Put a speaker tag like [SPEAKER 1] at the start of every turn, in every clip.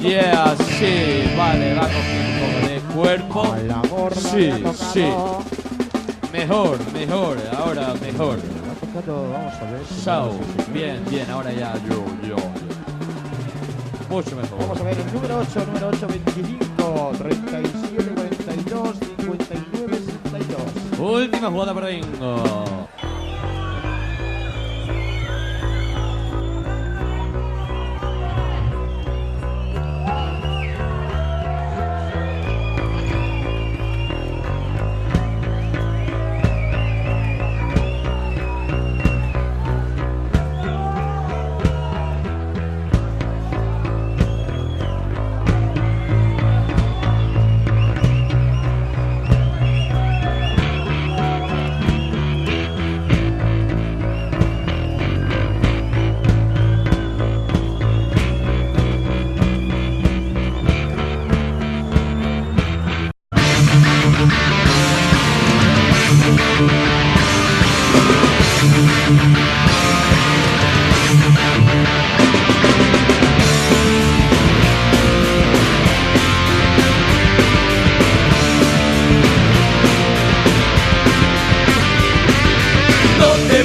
[SPEAKER 1] Yeah, sí, vale, va cogiendo un poco de cuerpo.
[SPEAKER 2] La gorra
[SPEAKER 1] Sí,
[SPEAKER 2] le ha tocado.
[SPEAKER 1] sí. Mejor, ahora mejor.
[SPEAKER 2] Le ha tocado, vamos a ver.
[SPEAKER 1] Sao, bien, ahora ya yo. Mucho mejor.
[SPEAKER 2] Vamos a ver el número 8, 25, 37, 42, 59, 62.
[SPEAKER 1] Última jugada para Bingo.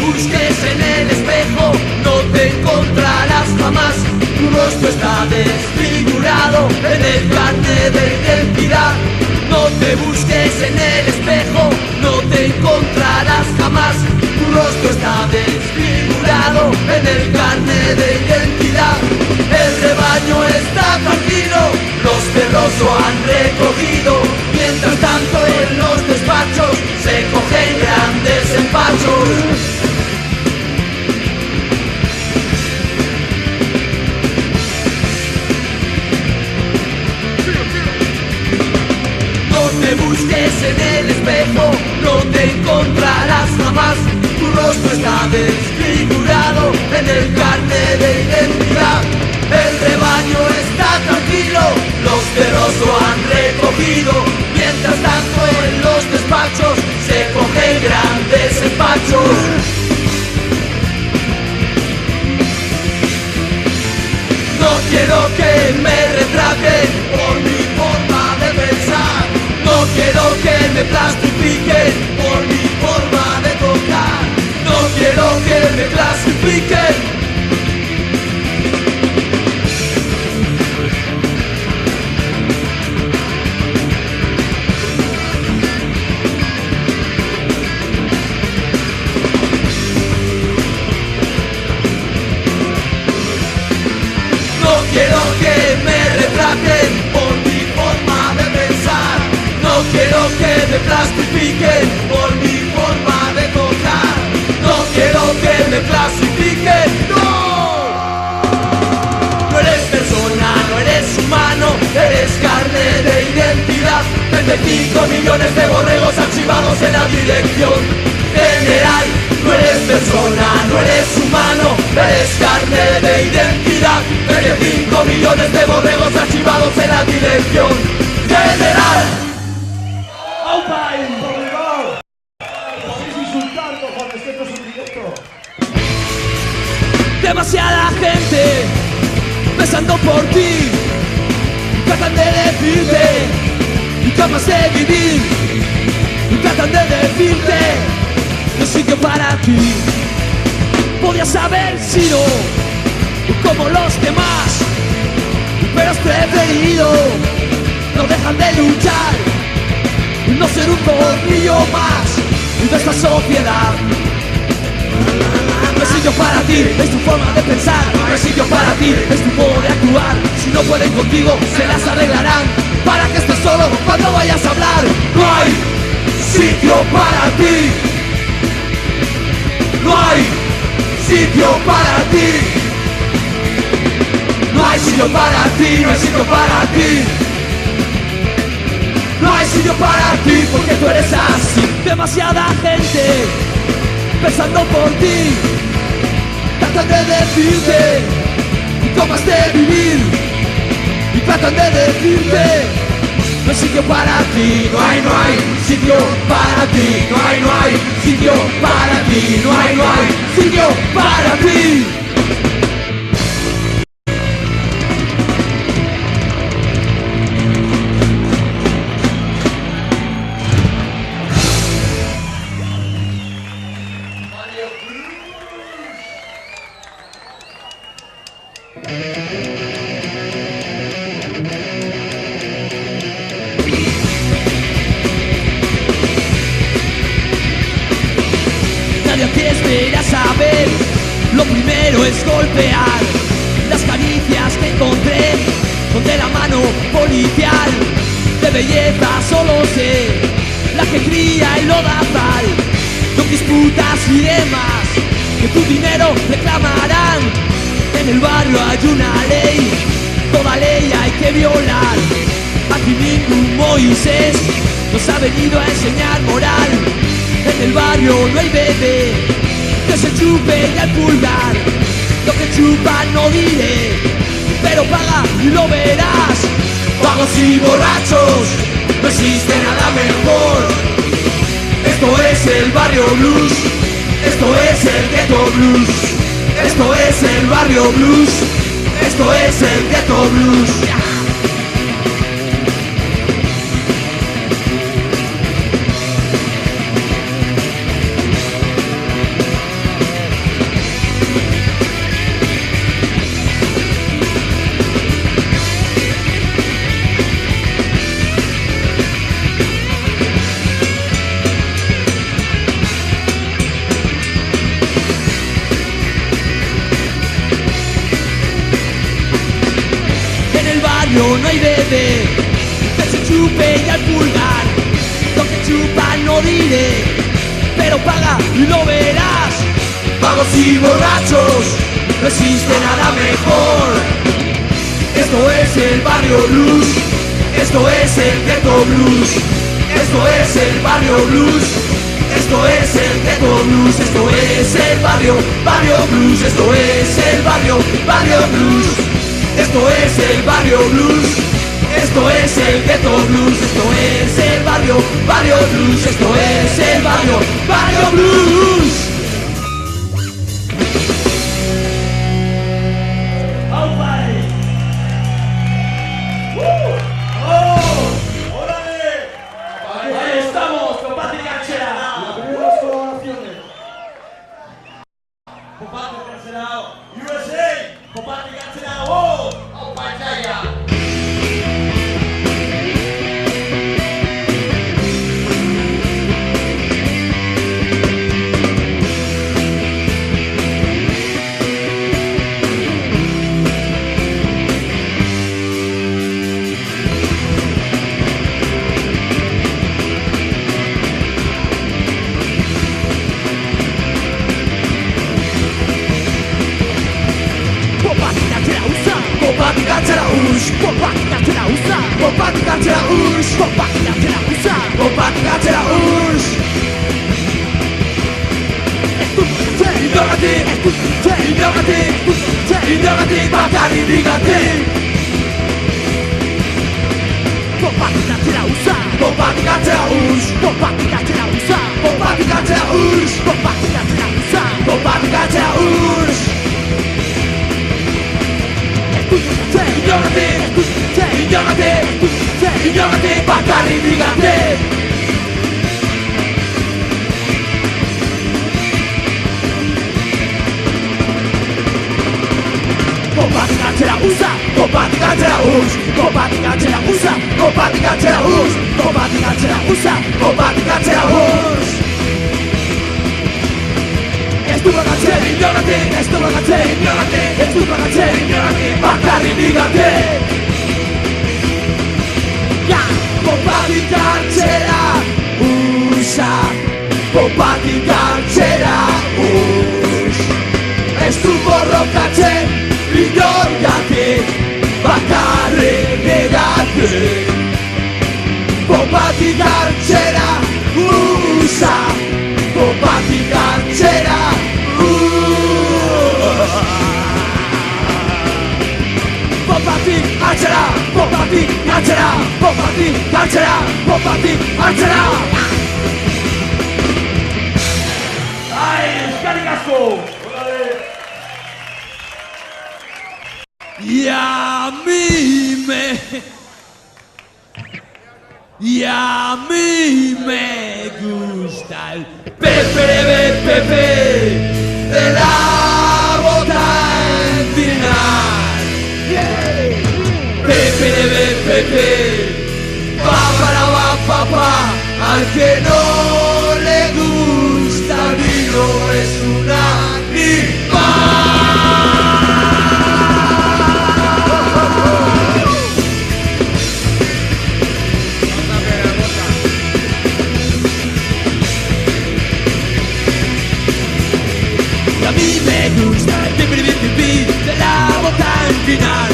[SPEAKER 3] Busques en el espejo, no te encontrarás jamás. Tu rostro está desfigurado en el carnet de identidad. No te busques en el espejo, no te encontrarás jamás. Tu rostro está desfigurado en el carnet de identidad. El rebaño está tranquilo, los perros lo han recogido. Mientras tanto en los despachos se cogen grandes empachos. No te busques en el espejo, no te encontrarás jamás. Tu rostro está desfigurado en el carnet de identidad. El rebaño está tranquilo, los perros lo han recogido. Mientras tanto en los despachos se cogen grandes empachos. No quiero que me retraten por mi forma de pensar. No quiero que me plastifiquen por mi forma de tocar. No quiero que me clasifiquen. No quiero que me retraten por mi forma de pensar. No quiero que me plastifiquen por mi forma de tocar. No quiero que me clasifiquen, no. No eres persona, no eres humano, eres carne de identidad. 25 millones de borregos archivados en la dirección general. No eres persona, no eres humano, eres carne de identidad. 25 millones de borregos archivados en la dirección general.
[SPEAKER 4] ¡Aupa! ¡Obligado! Podéis insultarlo cuando estemos en directo.
[SPEAKER 3] Demasiada gente pensando por ti, tratan de decirte cómo has de vivir, y tratan de decirte no hay sitio para ti. Podías haber sido como los demás, pero has preferido no dejar de luchar, no ser un tornillo más de esta sociedad. No hay sitio para ti, es tu forma de pensar. No hay sitio para ti, es tu modo de actuar. Si no pueden contigo, se las arreglarán para que estés solo cuando vayas a hablar. No hay sitio para ti. No hay sitio para ti. No hay sitio para ti, no hay sitio para ti. No hay sitio para ti porque tú eres así. Demasiada gente pensando por ti, tratan de decirte cómo has de vivir, y tratan de decirte no hay sitio para ti. No hay sitio para ti. No hay sitio para ti. No hay sitio para ti. Nadie aquí espera saber, lo primero es golpear. Las caricias que encontré son de la mano policial. De belleza solo sé la que cría el lodazal. No disputas y demás, que tu dinero reclamarán. En el barrio hay una ley, toda ley hay que violar. Aquí ningún Moisés nos ha venido a enseñar moral. En el barrio no hay bebé que se chupe y al pulgar. Lo que chupa no diré, pero paga y lo verás. Vagos y borrachos, no existe nada mejor. Esto es el barrio blues, esto es el ghetto blues. Esto es el barrio blues, esto es el ghetto blues. No hay bebé que se chupe y al pulgar. Lo que chupa no diré, pero paga y lo verás. Vagos y borrachos, no existe nada mejor. Esto es el barrio blues, esto es el ghetto blues. Esto es el barrio blues, esto es el ghetto blues. Esto es el barrio blues, esto es el barrio blues. Esto es el barrio blues, esto es el ghetto blues. Esto es el barrio blues, esto es el barrio blues.
[SPEAKER 4] Ahí estamos, con Patrick Canchera. Las primeras colaboraciones. Con Patrick Canchera, USA. Con Patrick Canchera, oh, Pantalla. Indagatik bakarrik digatik. Popatik atzera usa, popatik atzera us, popatik atzera usa, popatik atzera us, popatik atzera usa, popatik atzera us. Indagatik bakarrik digatik. Popatik atzera usa, popatik atzera us, popatik atzera usa, popatik atzera us, popatik atzera usa, popatik atzera us. Ez du bagatzen inogatik, ez du bagatzen inogatik, ez du bagatzen inogatik, bakarrik digatik. Popatik atzera usa, popatik atzera us. Ez du borrokatzen inogatik, bakarrik digatik. Popatik atzera usa, popatik atzera popatik atzera, popatik atzera, popatik atzera, popatik atzera. Ai, eskerrik asko. Y a mí me gusta el Pepe de la bota encina.
[SPEAKER 3] que no le gusta el vino es un animal. Y a mí me gusta el pipi de la boca al final.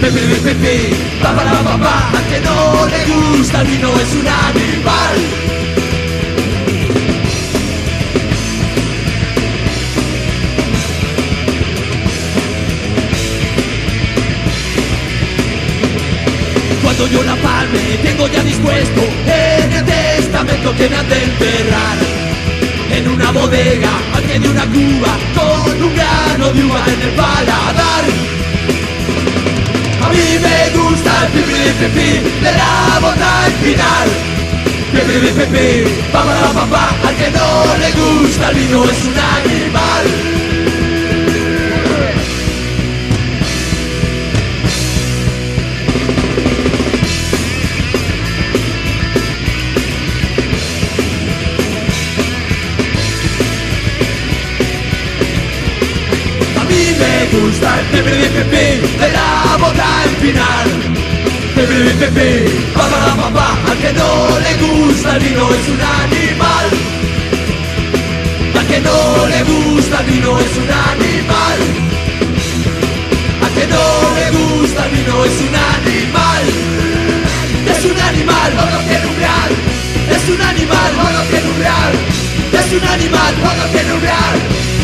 [SPEAKER 3] Pipi, pa, al que no le gusta el vino es un animal. Cuando yo la palme tengo ya dispuesto en el testamento que me han de enterrar en una bodega al pie de una cuba con un grano de uva en el paladar. A mí me gusta el pipi de la bota al final. Pipi, pa, al que no le gusta el vino es un animal. Me gusta el pipi de la bota al final. Pipi, pa, al que no le gusta el vino es un animal. Al que no le gusta el vino es un animal. Al que no le gusta el vino es un animal. Es un animal, o no tiene un real. Es un animal, o no tiene un real. Es un animal, o no tiene un real.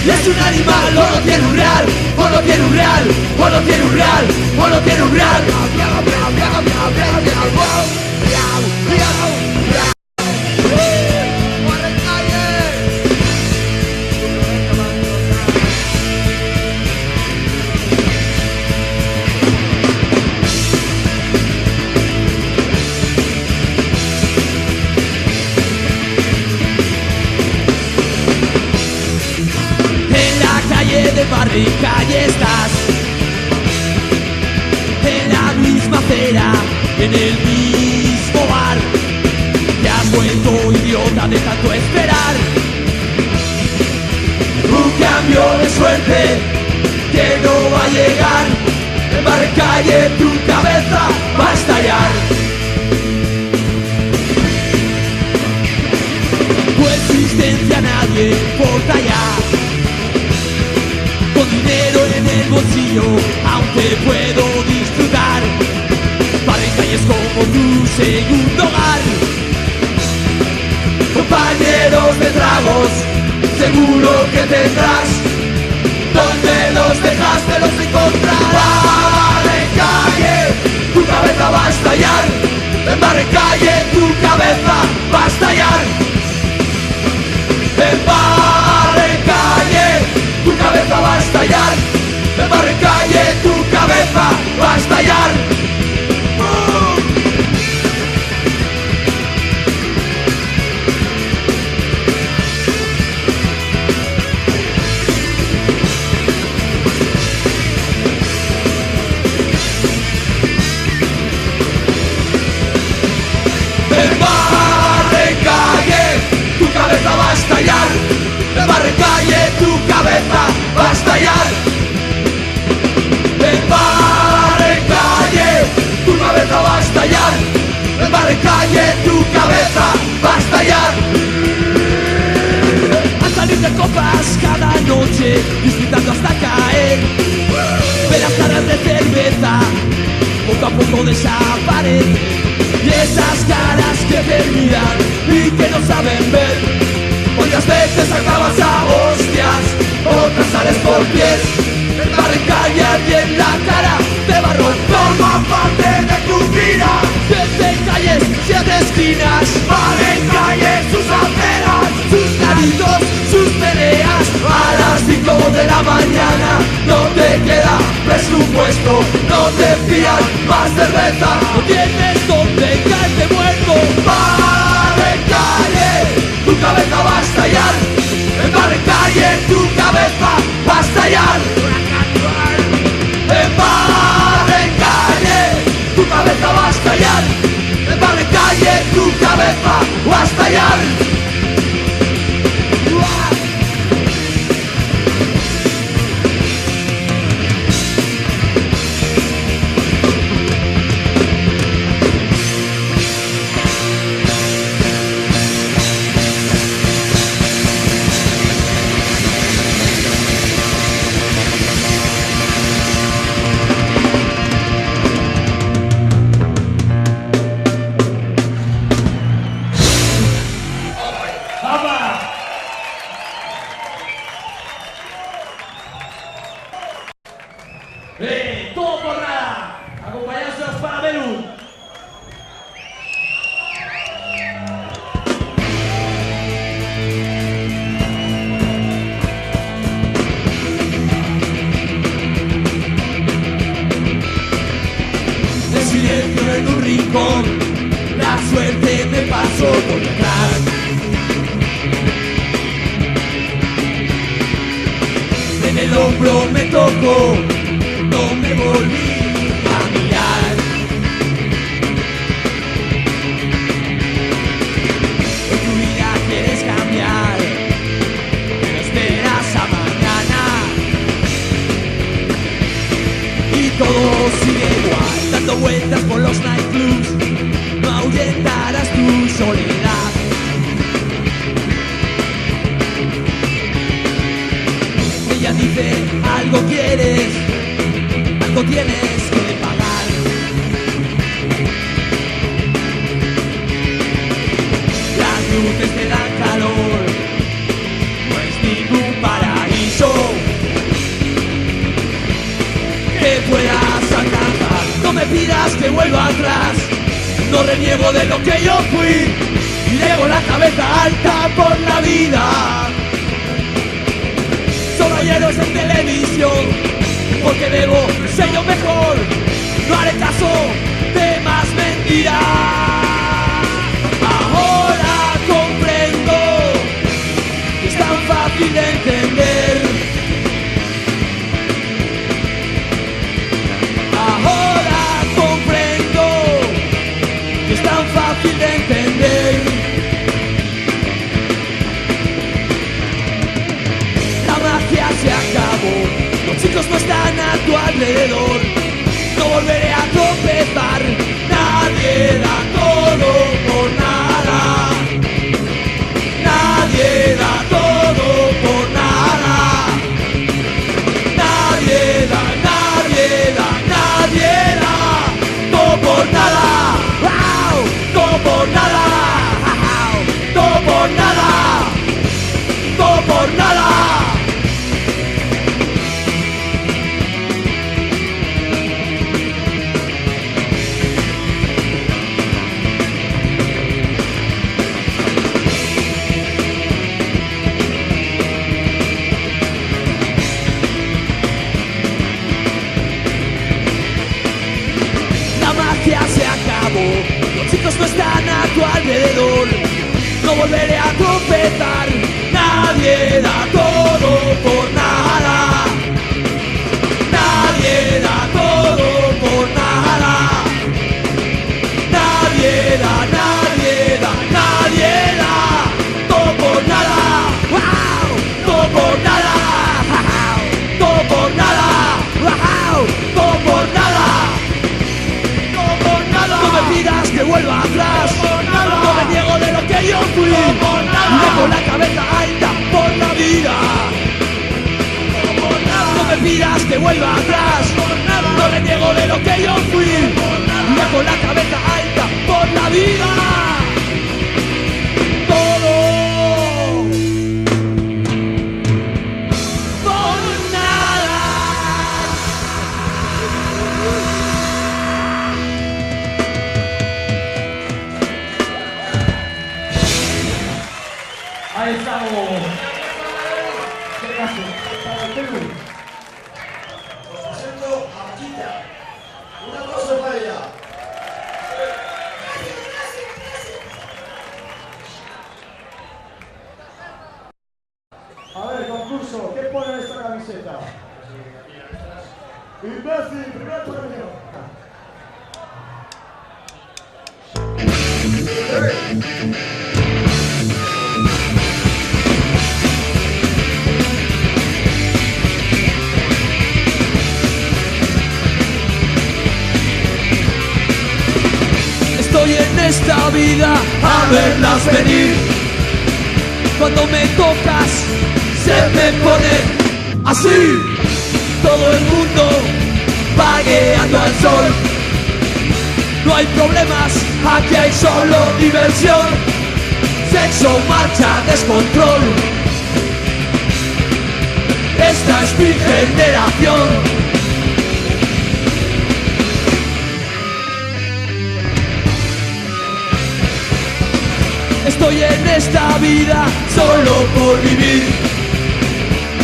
[SPEAKER 3] Es un animal, o no tiene un real, o no tiene un real, o no tiene un real, o no tiene un real. De Barricalle estás, en la misma acera, en el mismo bar. Te has vuelto idiota de tanto esperar un cambio de suerte que no va a llegar. En Barricalle tu cabeza va a estallar. Tu existencia a nadie importa ya. Con dinero en el bolsillo, aunque puedo disfrutar. Barricalle es como tu segundo hogar. Compañeros de tragos, seguro que tendrás. Donde los dejaste los encontrarás. Barricalle, tu cabeza va a estallar. En Barricalle tu cabeza va a estallar. En Barricalle tu cabeza va a estallar. En Barricalle tu cabeza va a estallar. En Barricalle tu cabeza va a estallar. En Barricalle tu cabeza va a estallar. En Barricalle tu cabeza va a estallar. En Barricalle tu cabeza va a estallar. Al salir de copas cada noche, disfrutando hasta caer, ve las caras de cerveza poco a poco desaparecen. Y esas caras que te miran y que no saben ver, otras veces acabas a hostias, otras sales por pies. En Barricalle alguien la cara te va a romper. Forma parte de tu vida. 7 calles, 7 esquinas. Barricalle, sus aceras, sus garitos, sus peleas. A las 5 de la mañana no te queda presupuesto, no te fías más cerveza, no tienes donde caerte muerto. Barricalle, tu cabeza va a estallar. En Barricalle tu cabeza va a estallar. En Barricalle tu cabeza va a estallar. En Barricalle tu cabeza va a estallar. Todo por nada. Acompañados de los Parabellum. De silencio en un rincón, la suerte me pasó por detrás. En el hombro me tocó, no me volví a mirar. Hoy tu vida quieres cambiar, pero esperas a mañana. Y todo sigue igual, dando vueltas por los nightclubs. No ahuyentarás tu soledad. Ella dice, algo quieres, algo tienes que pagar. Las luces te dan calor, no es ningún paraíso que puedas alcanzar. No me pidas que vuelva atrás, no reniego de lo que yo fui. Llevo la cabeza alta por la vida. Solo hay héroes en televisión, porque debo ser yo mejor. No haré caso de más mentiras. Ahora comprendo que es tan fácil de entender. Ahora comprendo que es tan fácil de entender. Se acabó, los chicos no están a tu alrededor. No volveré a tropezar, nadie da todo por nada. Nadie da todo por nada. Nadie da, nadie da, nadie da todo por nada. ¡Wow! Todo por nada. ¡Wow! Todo por nada. Todo por nada. Se acabó, los chicos no están a tu alrededor. No volveré a tropezar, nadie da todo por nada. Nadie da todo por nada. Nadie da, nadie da, nadie da todo por nada. ¡Wow! Todo por nada. ¡Wow! Todo por nada. ¡Wow! Todo por nada. No me pidas que vuelva atrás, no me niego de lo que yo fui. Dejo la cabeza alta por la vida. No me pidas que vuelva atrás, no me niego de lo que yo fui. Dejo la cabeza alta por la vida. Todo por nada. Ahí estamos.
[SPEAKER 2] Gracias.
[SPEAKER 5] Presento a Quita. Un aplauso para ella.
[SPEAKER 2] A ver, concurso, ¿qué pone en esta camiseta? Imbécil, primer premio.
[SPEAKER 3] Estoy en esta vida a verlas venir. Cuando me tocas se me pone así. Todo el mundo vagueando al sol. No hay problemas, aquí hay solo diversión. Sexo, marcha, descontrol. Esta es mi generación. Estoy en esta vida solo por vivir,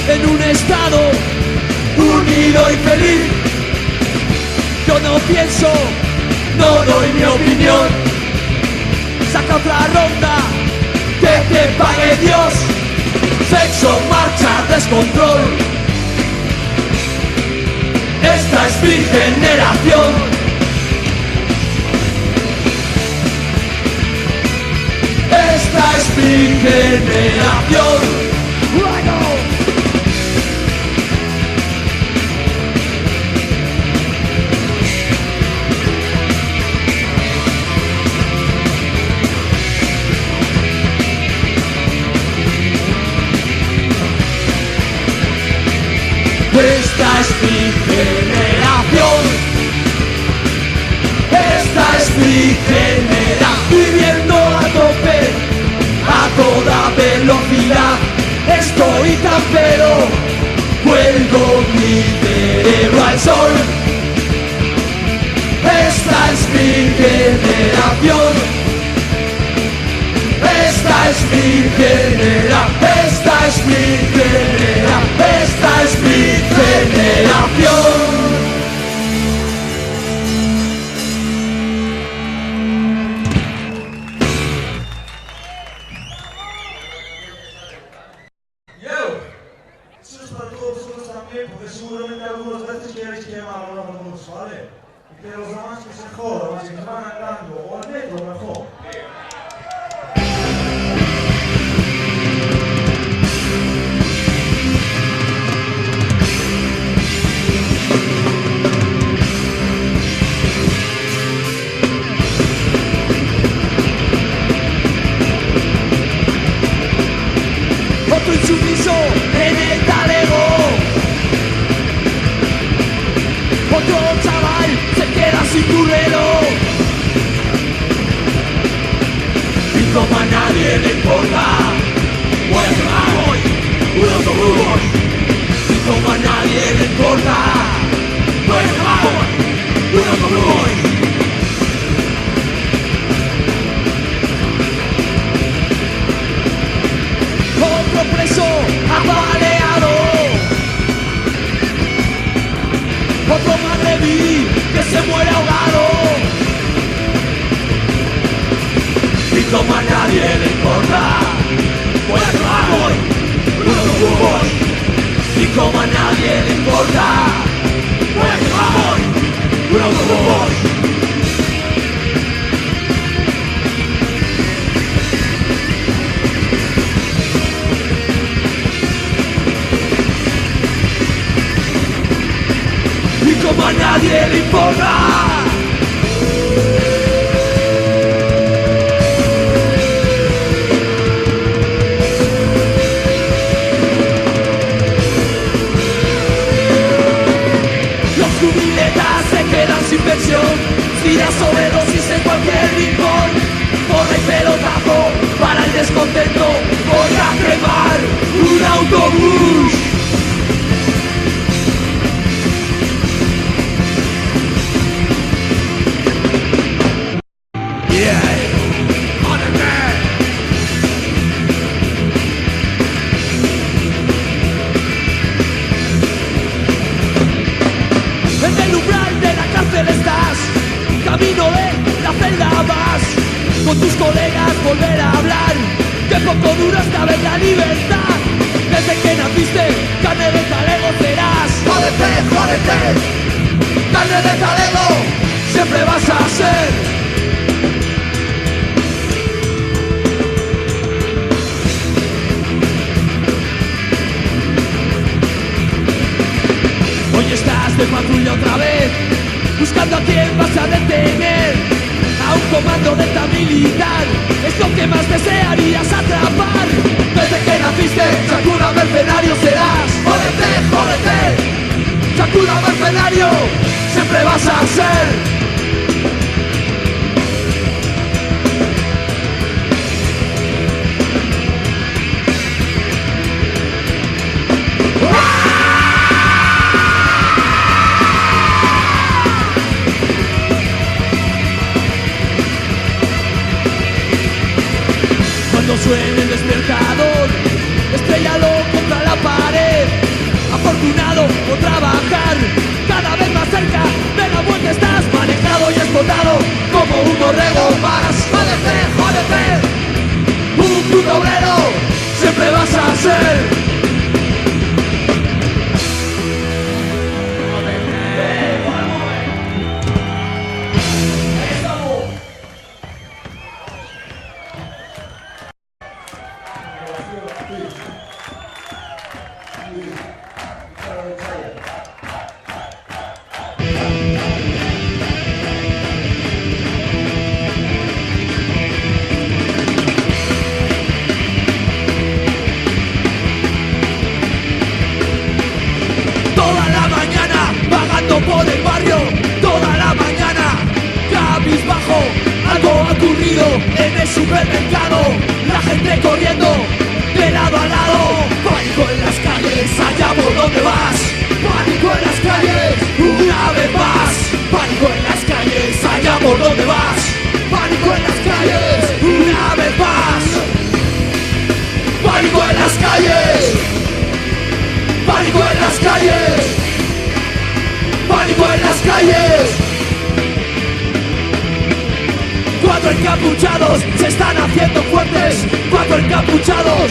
[SPEAKER 3] en un estado unido y feliz. Yo no pienso, no doy mi opinión. Saca otra ronda, que te pague Dios. Sexo, marcha, descontrol. Esta es mi generación. Esta es mi generación. Esta es mi generación. Esta es mi generación. Viviendo a tope, a toda velocidad. Estoy tan pero, vuelvo mi cerebro al sol. Esta es mi generación. Esta es mi generación. Esta es mi generación. Esta es mi generación.
[SPEAKER 5] Eso es para todos vosotros también, porque seguramente algunas veces queréis quemar a los otros, ¿vale? Y que los demás que se jodan, que se van andando, o al metro mejor.
[SPEAKER 3] Otro insumiso en el talego. Otro chaval se queda sin tu reloj. Y como a nadie le importa, voy a quemar hoy un autobús. Y como a nadie le importa, voy a quemar hoy un autobús. Otro preso apaleado. Otro magrebí que se muere ahogado. Y como a nadie le importa, voy a quemar hoy un autobús. Y como a nadie le importa, voy a quemar hoy un autobús. Como a nadie le importa. Los cubiletas se quedan sin pensión, tiras sobredosis en cualquier rincón. Porra y pelotazo para el descontento. Voy a quemar un autobús. En el umbral de la cárcel estás, camino de la celda vas, con tus colegas volver a hablar, que poco dura esta vez la libertad. Desde que naciste, carne de talego serás. Jódete, jódete, carne de talego, siempre vas a ser. Hoy estás de patrulla otra vez, buscando a quién vas a detener. A un comando de esta militar, es lo que más desearías atrapar. Desde que naciste, Sakura mercenario serás. Jódete, jódete, Sakura mercenario, siempre vas a ser. estudiando o trabajar. Cada vez más cerca de la muerte estás, manejado y explotado como un borrego más. Jódete, un puto obrero siempre vas a ser. Por el barrio, toda la mañana, cabizbajo, algo ha ocurrido en el supermercado, la gente corriendo de lado a lado, pánico en las calles, allá por donde vas, pánico en las calles, una vez más, pánico en las calles, allá por donde vas, pánico en las calles, una vez más, pánico en las calles, pánico en las calles. ¡Pánico en las calles! 4 encapuchados se están haciendo fuertes. 4 encapuchados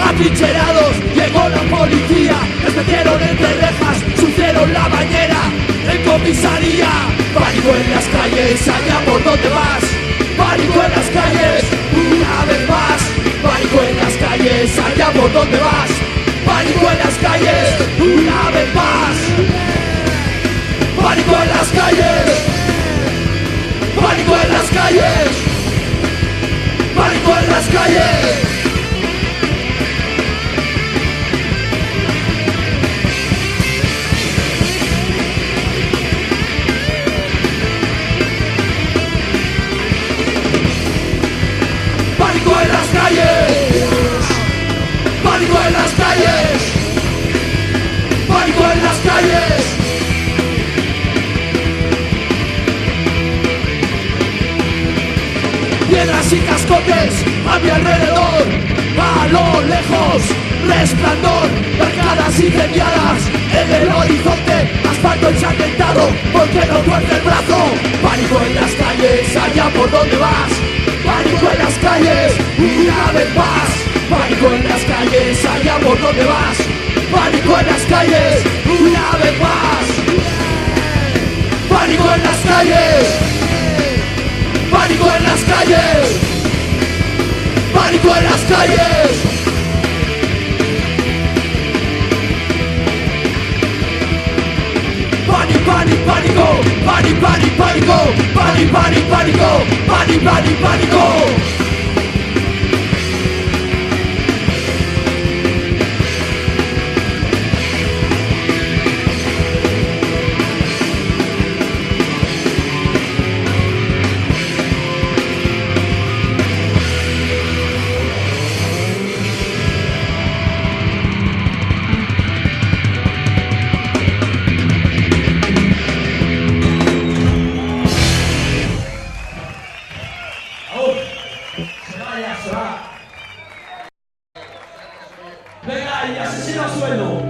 [SPEAKER 3] atrincherados. Llegó la policía, les metieron entre rejas, sucieron la bañera en comisaría. Pánico en las calles, allá por donde vas. Pánico en las calles, una vez más. Pánico en las calles, allá por donde vas. Pánico en las calles, una vez más. Pánico en las calles, pánico en las calles, pánico en las calles. Pánico en las calles, pánico en las calles, pánico en las calles. Piedras y cascotes a mi alrededor, a lo lejos, resplandor, arcadas incendiadas en el horizonte, asfalto ensangrentado, porque no tuerce el brazo. Pánico en las calles, allá por donde vas. Pánico en las calles, una vez más. Pánico en las calles, allá por donde vas. Pánico en las calles, una vez más. Pánico en las calles. Pánico en las calles, pánico en las calles. Pánico, pánico, pánico, pánico, pánico, pánico, pánico, pánico, pánico. Venga, y asesino a sueldo.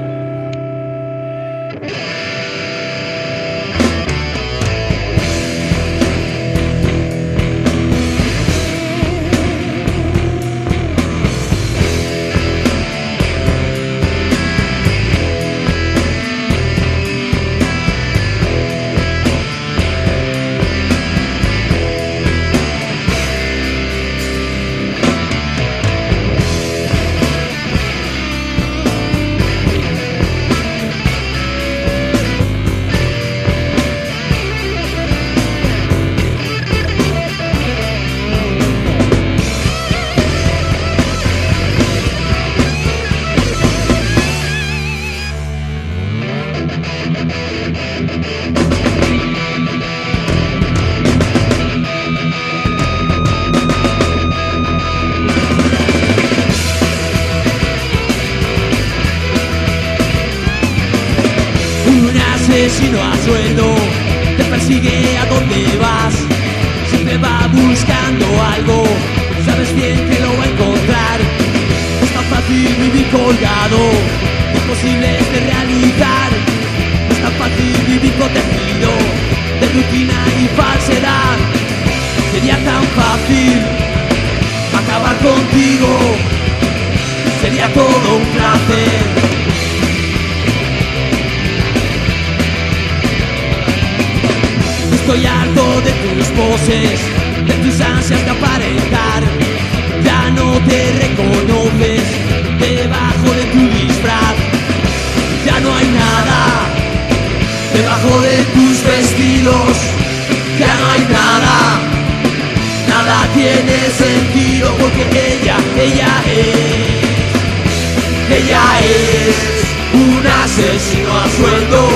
[SPEAKER 3] Asesino a sueldo, te persigue a donde vas, siempre va buscando algo, sabes bien que lo va a encontrar. Es tan fácil vivir colgado, imposible de realizar. tus poses, de tus ansias de aparentar. Ya no te reconoces debajo de tu disfraz. Ya no hay nada debajo de tus vestidos. Ya no hay nada, nada tiene sentido porque ella es un asesino a sueldo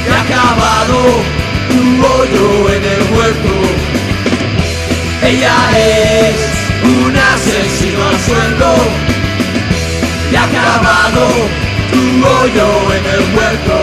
[SPEAKER 3] que ha cavado tu hoyo en el huerto. Ella es un asesino a sueldo que ha cavado tu hoyo en el huerto.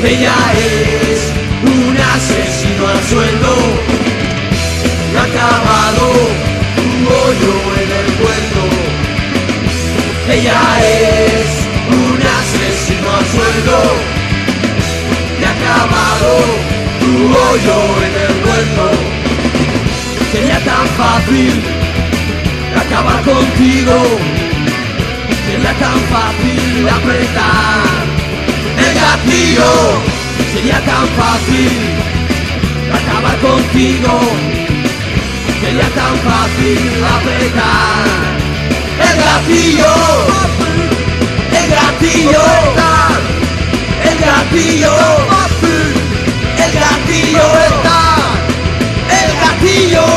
[SPEAKER 3] Ella es un asesino a sueldo que ha cavado tu hoyo en el huerto. Ella es un asesino a sueldo que ha cavado tu hoyo en el huerto. Sería tan fácil acabar contigo, sería tan fácil apretar el gatillo, sería tan fácil acabar contigo, sería tan fácil apretar el gatillo, el gatillo, el gatillo, el gatillo, el gatillo.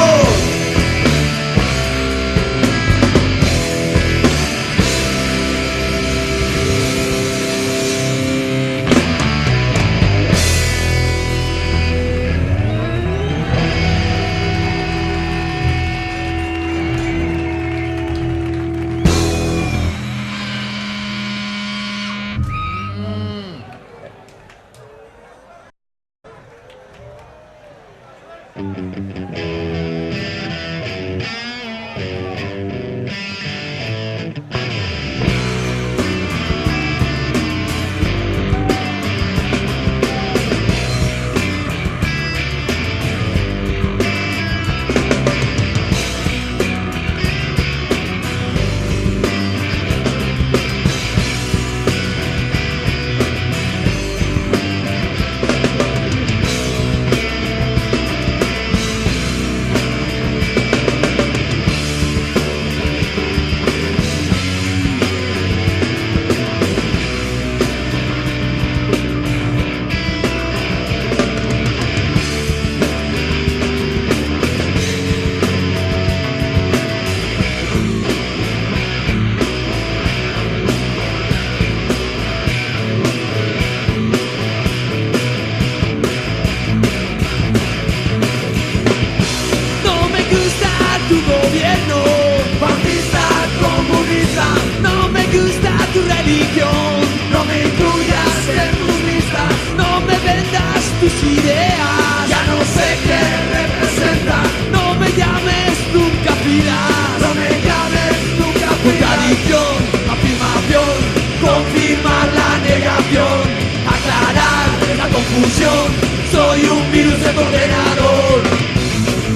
[SPEAKER 3] Soy un virus de tu ordenador.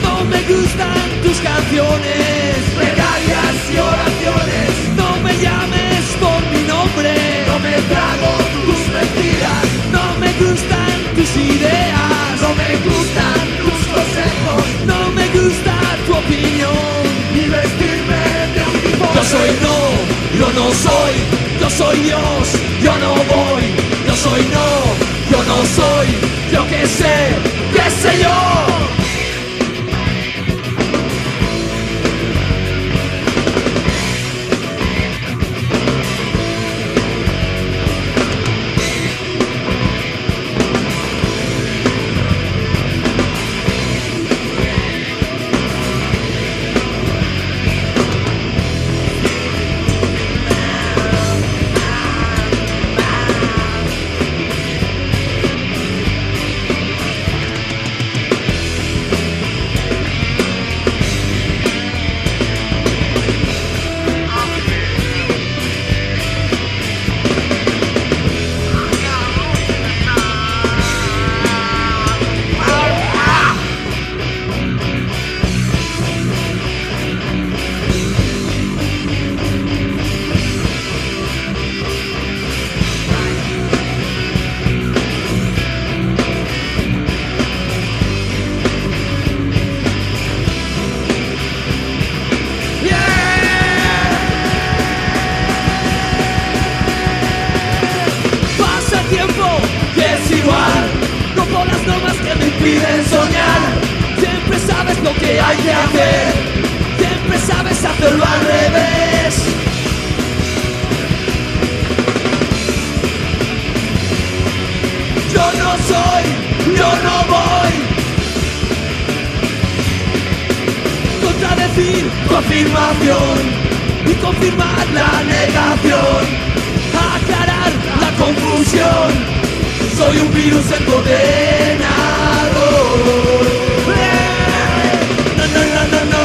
[SPEAKER 3] No me gustan tus canciones, plegarias y oraciones. No me llames por mi nombre, no me trago tus mentiras. No me gustan tus ideas, no me gustan tus consejos. No me gusta tu opinión y vestirme de uniforme. Yo soy yo no soy, yo soy Dios, yo no voy. Yo soy yo no soy, yo qué sé yo. impiden soñar. Siempre sabes lo que hay que hacer, siempre sabes hacerlo al revés. Yo no soy, yo no voy. Contradecir tu afirmación y confirmar la negación, aclarar la confusión. Soy un virus encadenado. No, no, no, no, no,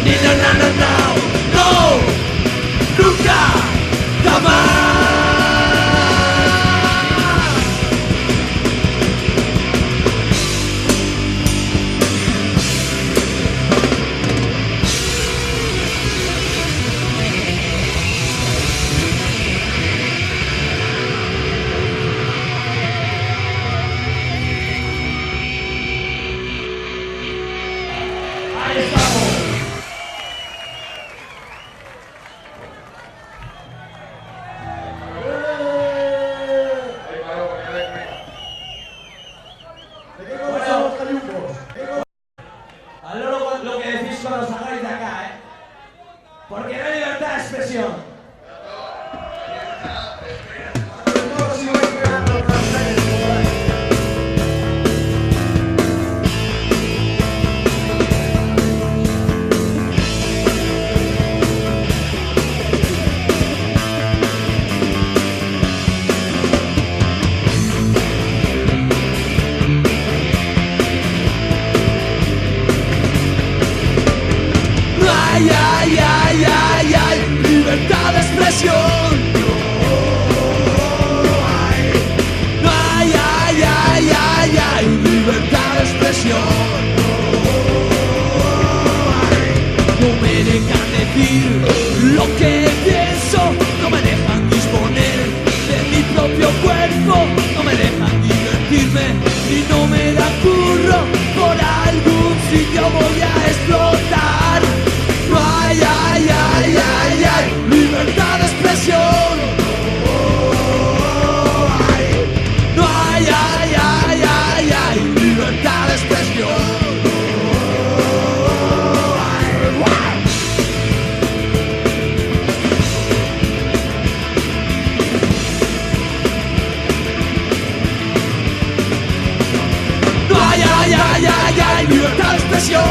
[SPEAKER 3] ni no, no, no, no, no, nunca, jamás.
[SPEAKER 5] Lo que decís cuando salgáis de acá, ¿eh? Porque no hay libertad de expresión.
[SPEAKER 3] Ay, ay, ay, ay, ay, libertad de expresión. Ay, ay, ay, ay, ay, libertad de expresión. No me dejan decir lo que pienso, no me dejan disponer de mi propio cuerpo, no me dejan divertirme y no me dan curro. Por algún sitio voy a explotar. Ay, ay, ay, ay, ay, libertad de expresión. Ay, ay, ay, ay, ay, libertad de expresión. Ay, ay, ay, ay, ay, libertad de expresión.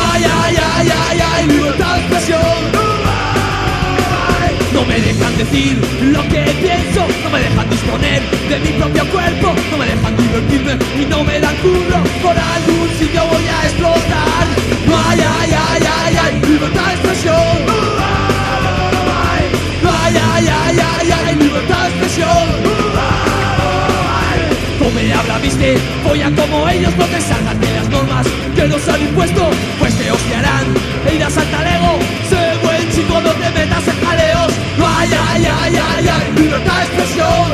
[SPEAKER 3] Ay, ay, ay, ay, ay, libertad de expresión. No me dejan decir lo que pienso, no me dejan disponer de mi propio cuerpo, no me dejan divertirme y no me dan curro. Por algún sitio voy a explotar. Ay, ay, ay, ay, ay, libertad de expresión. Ay, ay, ay, ay, ay, libertad de expresión. No me habla, viste, voy a como ellos, no te salgan de las normas que nos han impuesto, pues te hostiarán e irás al talego. Sé buen chico, no te metas en jaleos. Ay, ay, ay, ay, ay, libertad de expresión.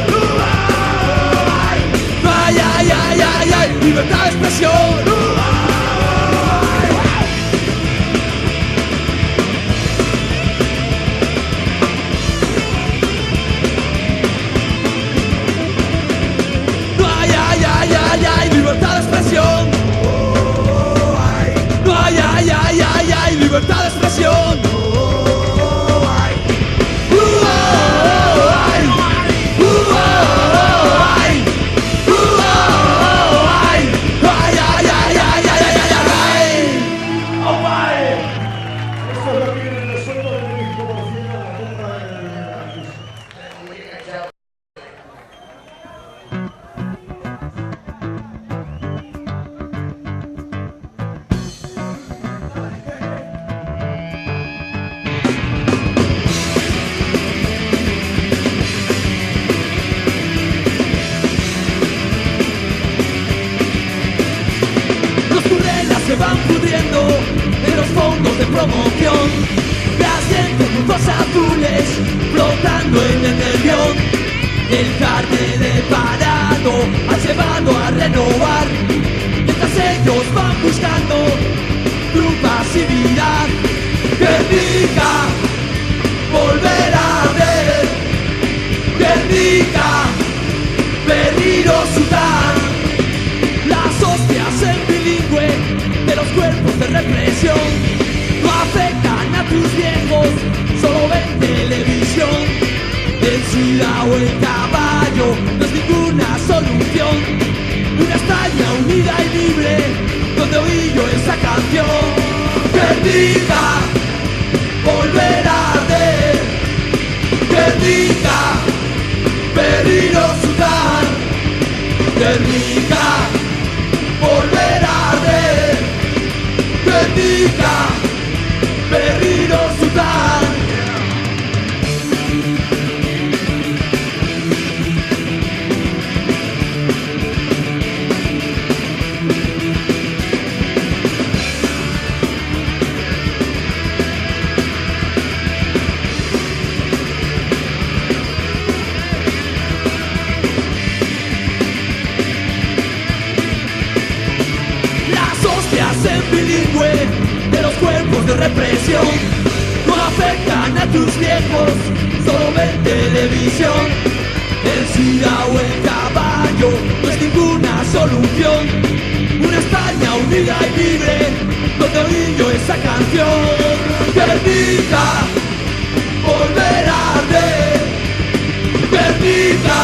[SPEAKER 3] Ay, ay, ay, ay, ay, libertad de expresión. Ay, ay, libertad de expresión. Ay, ay, ay, ay, ay, libertad de expresión.
[SPEAKER 5] Esto es lo que viene en el sueldo del 25% de la compra del artista.
[SPEAKER 3] Se van pudriendo en los fondos de promoción, las azules flotando en el nervión. El carne de parado ha llevado a renovar, mientras ellos van buscando tu pasividad. Guernica, volver a ver, Guernica, Berriro Sudán. sida o el caballo no es ninguna solución. Una España unida y libre, donde oí yo esa canción. Guernica, volver a arder. Guernica, Berriro Sudán. Guernica, volver a arder. Guernica, Berriro Sudán. Bilingüe de los cuerpos de represión no afectan a tus viejos, solo ven televisión. El sida o el caballo no es ninguna solución. Una España unida y libre, donde oí yo esa canción. Guernica, volver a arder. Guernica,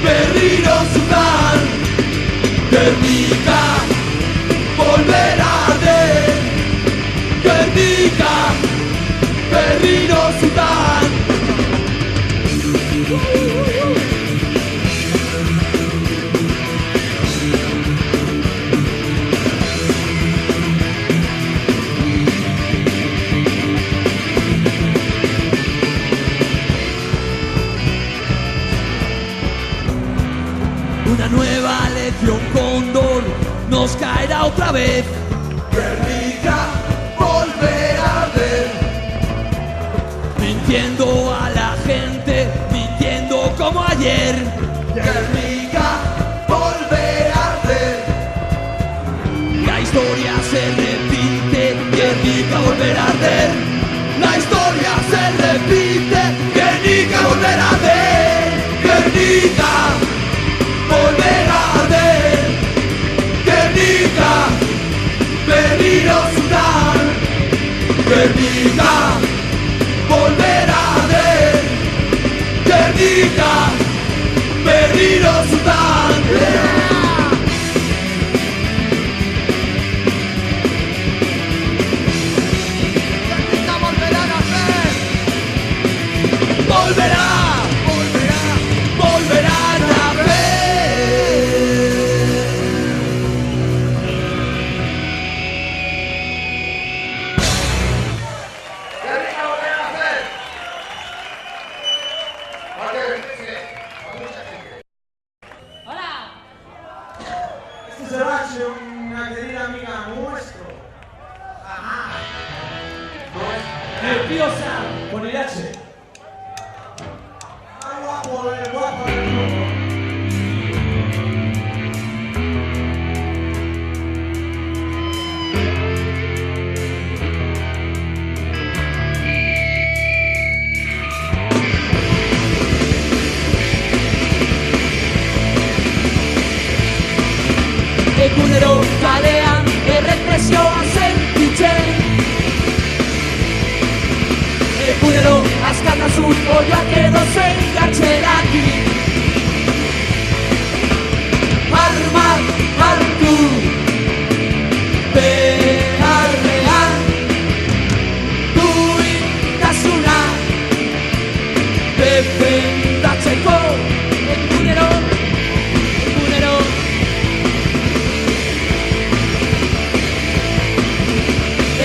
[SPEAKER 3] Berriro Sudán. Guernica, volver a arder. Guernica, Berriro Sudán. Una nueva lección cóndor nos caerá otra vez. Guernica, volver a arder. Mintiendo a la gente, mintiendo como ayer. Guernica, volver a arder. La historia se repite, Guernica, volver a arder. La historia se repite, Guernica, volver a arder. Guernica, volver a arder. Guernica, Berriro Sudán. Guernica, volver a arder. Guernica, Berriro Sudán. Guernica volverá a nacer. Volverá, volverá, volverá a nacer.
[SPEAKER 5] Este será una querida amiga nuestro.
[SPEAKER 1] Nerviosa con el H.
[SPEAKER 5] Guapo, guapo.
[SPEAKER 3] Egunero kalean errepresioa sentitzen. Egunero askatasun oiak edo zein gartxerakin. Armak hartu beharrean duintasuna defendatzeko. Egunero, egunero.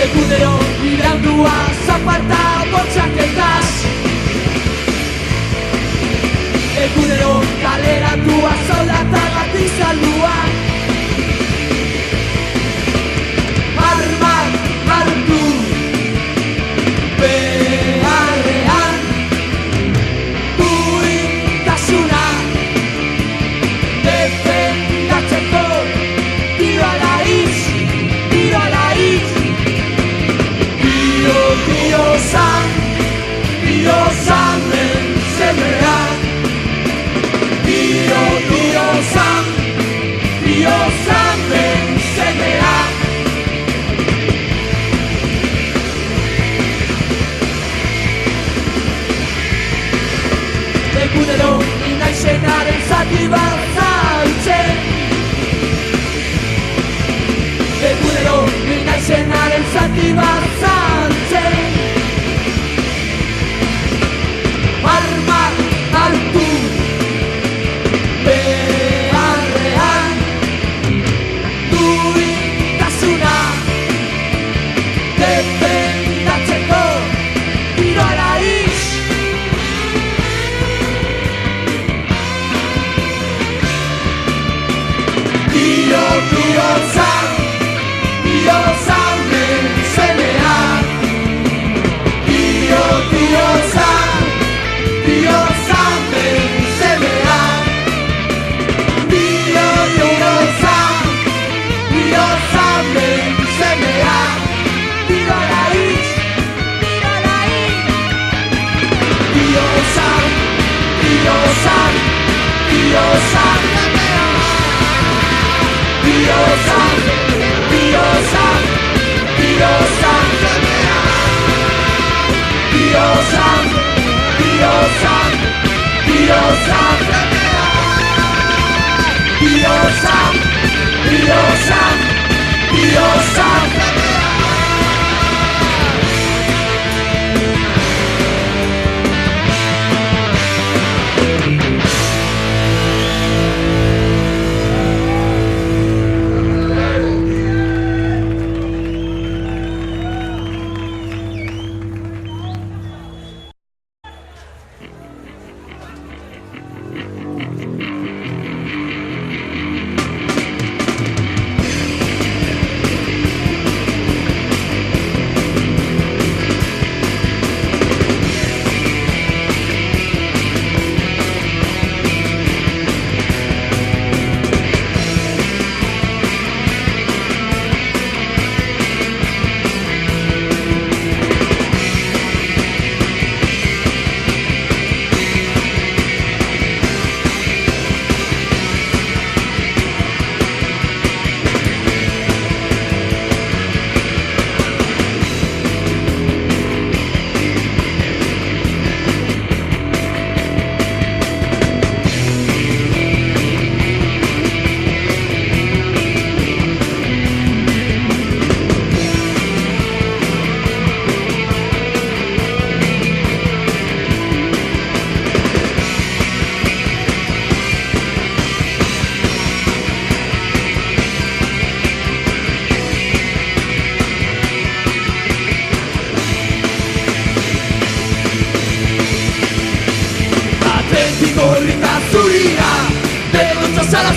[SPEAKER 3] Egunero irandua zaparta bortxaketaz.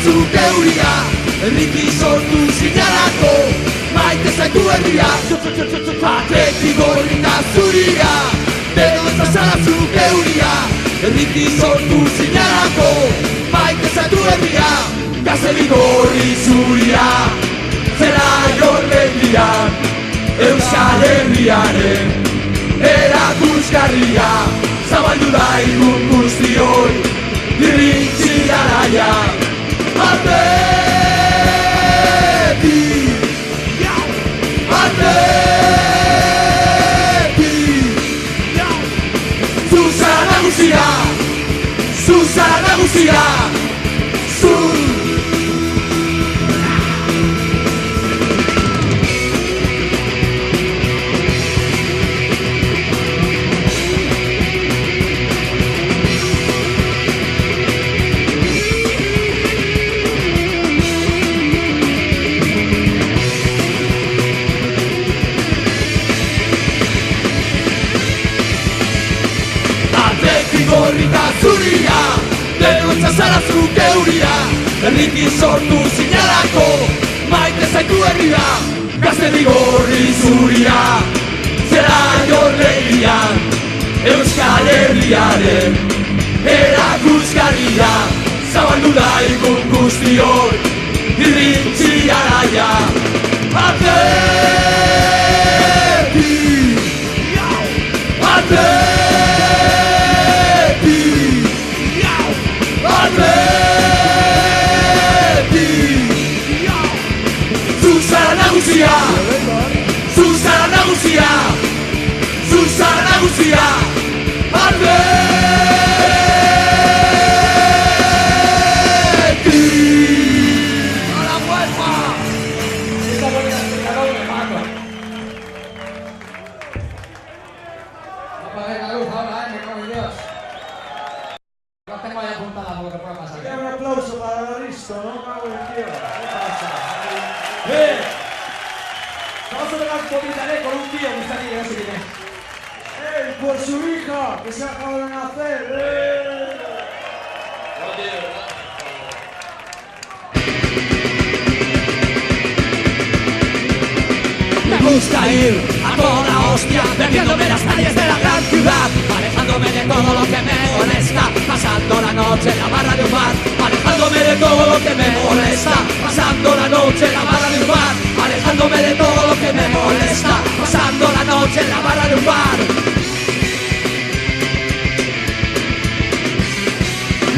[SPEAKER 3] zuk euria, herriki sortu zinalako, maite zaitu herria. Batetik gorri eta zuria, bero ez da zara zuk euria, herriki sortu zinalako, maite zaitu herria. Gazteli gorri zuria, zera jorlendian, Euskal Herriaren erakusgarria, zabaldu da igun guztioi, irrintzi garaia. Atleti, atleti, zuzara nagusia, zuzara nagusia, gorrita zuria, denuntza zara zuk euria, herriki sortu zinalako, maite zaitu herria. Gaztedi gorri zuria, zera jorlegian, Euskal Herriaren erakusgarria, zabaldu da igun guztioi, irrintzi garaia. Atleti, atleti, zuzara nagusia, zuzara nagusia, zuzara nagusia, Atleti. A la vuelta. Esta bonita espectador me mata. Apague la luz ahora, me cago en Dios. No tengo ahí apuntada lo que pueda pasar.
[SPEAKER 5] Un aplauso para Risto, no cago en Dios. ¿Qué pasa?
[SPEAKER 1] Vamos a tocar un poquito de con un tío que está aquí, no sé quién es.
[SPEAKER 5] Por su hija, que se acaba de nacer.
[SPEAKER 3] gusta ir a toda hostia, perdiéndome las calles de la gran ciudad, alejándome de todo lo que me molesta, pasando la noche en la barra de un bar, alejándome de todo lo que me molesta, pasando la noche en la barra de un bar, alejándome de todo lo que me molesta, pasando la noche en la barra de un bar.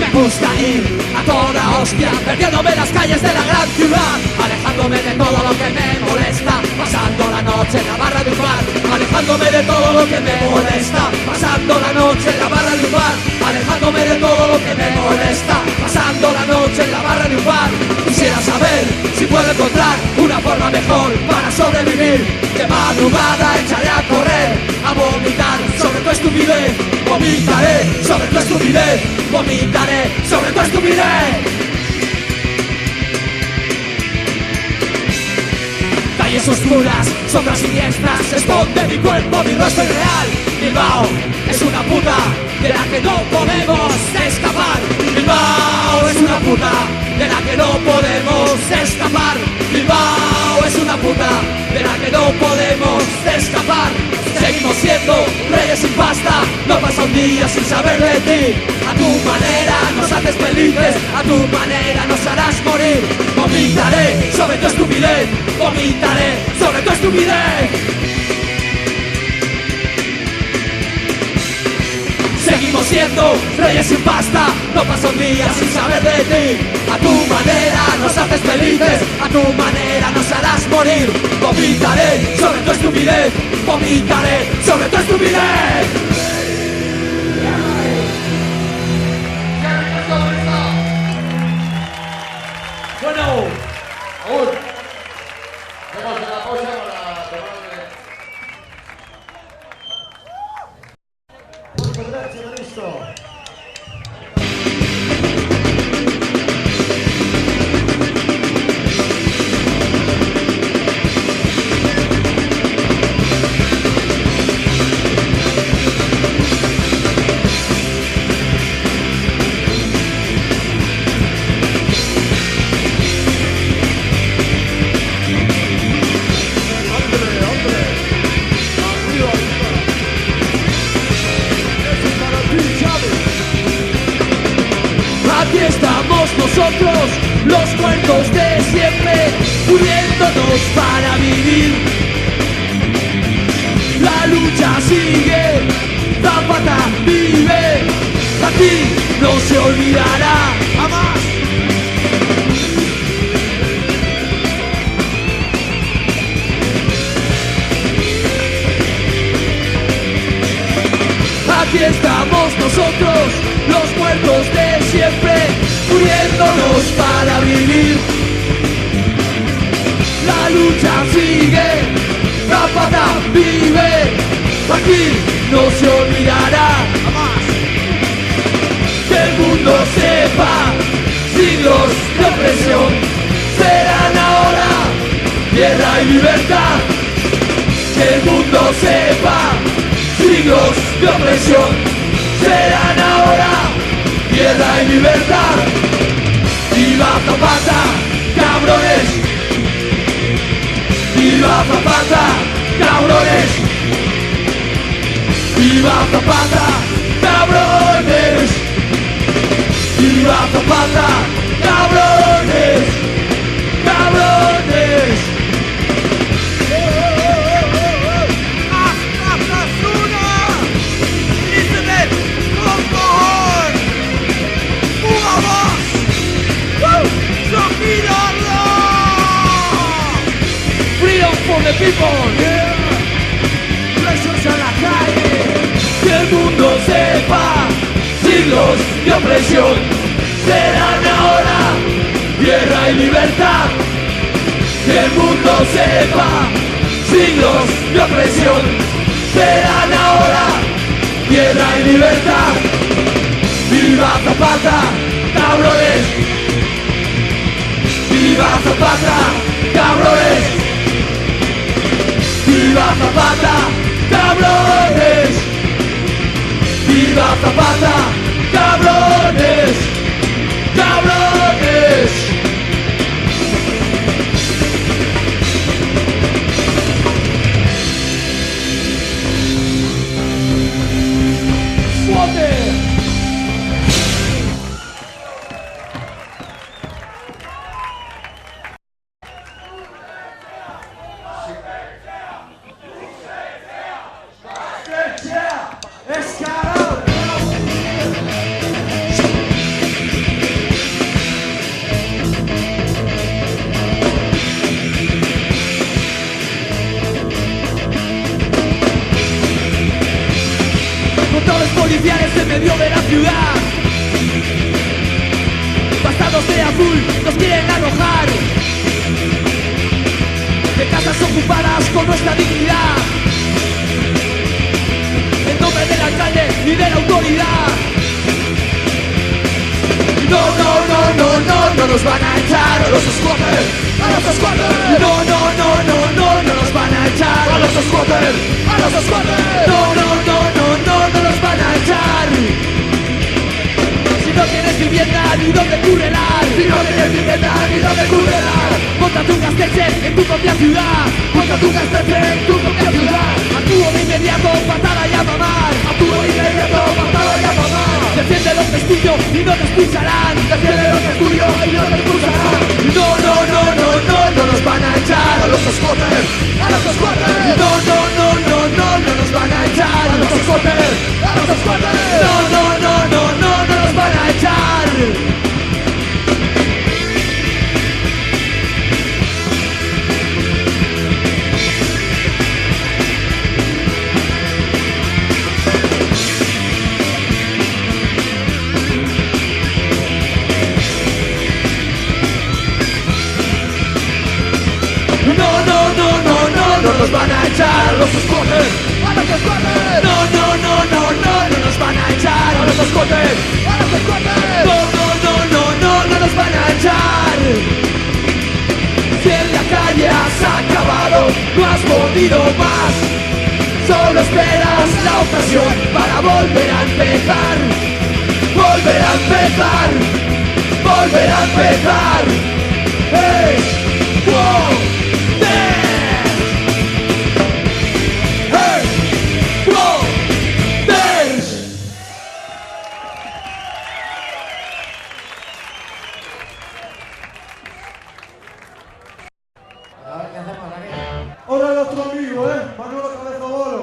[SPEAKER 3] Me gusta ir a toda hostia, perdiéndome las calles de la gran ciudad, alejándome de todo lo que me molesta, pasando la noche en la barra de un bar, alejándome de todo lo que me molesta, pasando la noche en la barra de un bar, alejándome de todo lo que me molesta, pasando la noche en la barra de un bar. Quisiera saber si puedo encontrar una forma mejor para sobrevivir. De madrugada echaré a correr, a vomitar sobre tu estupidez, vomitaré sobre tu estupidez, vomitaré sobre tu estupidez. Calles oscuras, sombras siniestras, esconde mi cuerpo, mi rostro irreal. Bilbao es una puta de la que no podemos escapar. Bilbao es una puta de la que no podemos escapar. Bilbao es una puta de la que no podemos escapar. Seguimos siendo reyes sin pasta, no pasa un día sin saber de ti. A tu manera nos haces felices, a tu manera nos harás morir. Vomitaré sobre tu estupidez, vomitaré sobre tu estupidez. Seguimos siendo reyes sin pasta, no pasa un día sin saber de ti. A tu manera nos haces felices, a tu manera nos harás morir. Vomitaré sobre tu estupidez, vomitaré sobre tu estupidez.
[SPEAKER 2] Bueno, aún. Vamos a la pausa para tomar listo.
[SPEAKER 3] Aquí estamos nosotros, los muertos de siempre, muriéndonos para vivir. La lucha sigue, Zapata vive, aquí no se olvidará jamás. Aquí estamos nosotros, los muertos de siempre, muriéndonos para vivir. La lucha sigue, Zapata vive, aquí no se olvidará jamás. Que el mundo sepa, siglos de opresión serán ahora tierra y libertad. Que el mundo sepa, siglos de opresión serán ahora tierra y libertad. ¡Viva Zapata, cabrones! ¡Viva Zapata, cabrones! ¡Viva Zapata, cabrones! ¡Viva Zapata, cabrones! ¡Cabrones! Freedom for the people, yeah. Presos a la calle. Que el mundo sepa, siglos de opresión serán ahora tierra y libertad. Que el mundo sepa, siglos de opresión serán ahora tierra y libertad. ¡Viva Zapata, cabrones! ¡Viva Zapata, cabrones! ¡Viva Zapata, cabrones! ¡Viva Zapata, cabrones! ¡Cabrones!
[SPEAKER 4] disfrazados de azul nos quieren arrojar de casas ocupadas con nuestra dignidad, en nombre del alcalde y de la autoridad. No, no, no, no, no, no nos van a echar a los squatters, a los squatters. No, no, no, no, no, no nos van a echar a los squatters, a los squatters. No, no, no, no, no, no nos van a echar. Si no tienes vivienda ni donde currelar, si no tienes vivienda ni donde currelar, móntate un gasteche en tu propia ciudad, móntate un gasteche en tu propia ciudad. Actúo de inmediato, patada y a mamar, actúo de inmediato, patada y a mamar. Defiende lo que es tuyo y no te expulsarán, defiende lo que es tuyo y no te expulsarán. No, no, no, no, no, no nos van a echar a los squatters, a los squatters. No, no, no, no, no, no nos van a echar a los squatters, a los squatters. No, no, no, no, no, no nos van a echar. No nos van a echar los squatters, a los squatters. No, no, no, no, no, no nos van a echar a los squatters, a los squatters. No, no, no, no, no, no nos van a echar. Si en la calle has acabado, no has podido más, solo esperas la ocasión para volver a empezar, volver a empezar, volver a empezar. Hey, wow.
[SPEAKER 5] Ahora el otro amigo, Manolo Cabeza Bolo.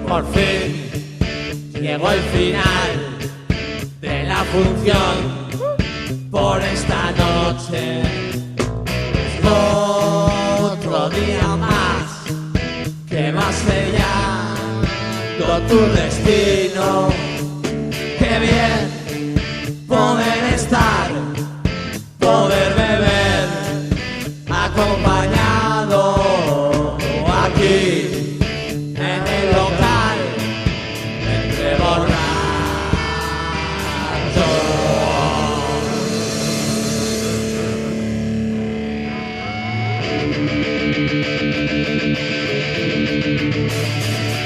[SPEAKER 3] Por fin llegó el final de la función por esta noche. Otro día más que vas sellando tu destino. Qué bien poder estar, poder beber acompañado aquí.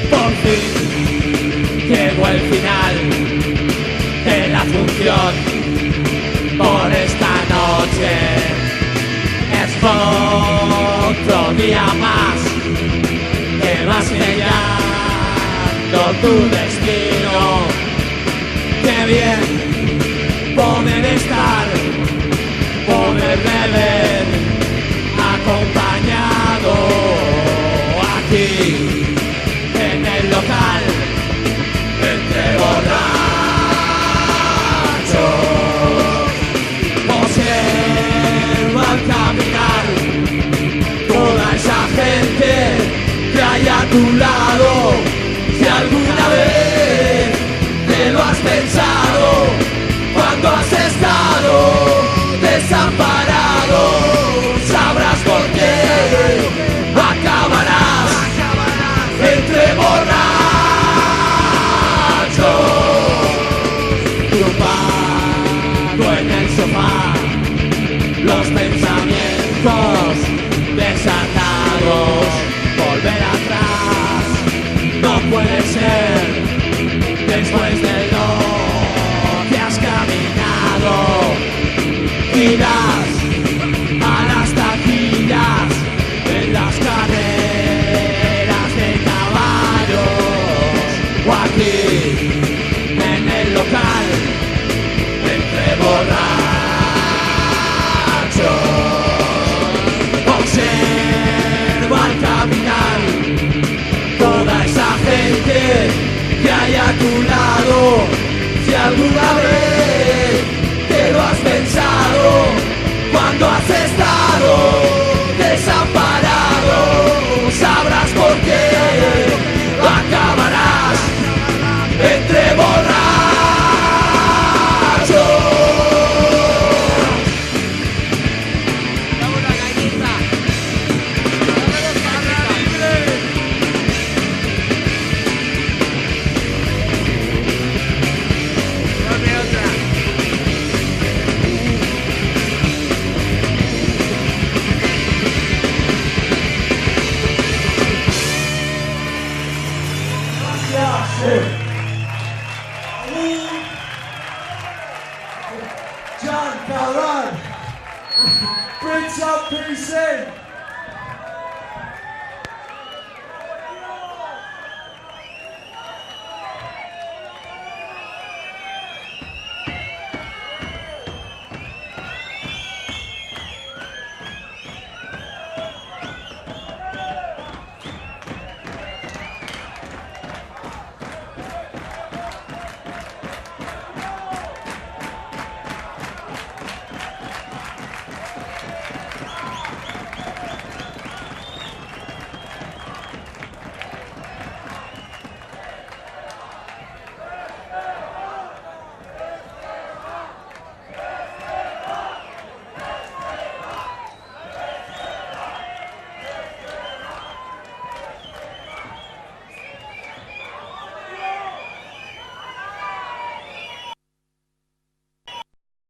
[SPEAKER 3] Por fin llegó el final de la función por esta noche. Es otro día más que vas sellando tu destino. Qué bien poder estar, poder beber acompañado aquí en el local entre borrachos. Observa al caminar toda esa gente que hay a tu lado. Si alguna vez te lo has pensado, cuando has estado desamparado, sabrás por qué acabarás entre borrachos, tumbado en el sofá, los pensamientos desatados. Volver atrás no puede ser, después de lo que has caminado. Irás a las taquillas en las carreras de caballos, o aquí en el local entre borrachos.
[SPEAKER 5] Prince of Peace in.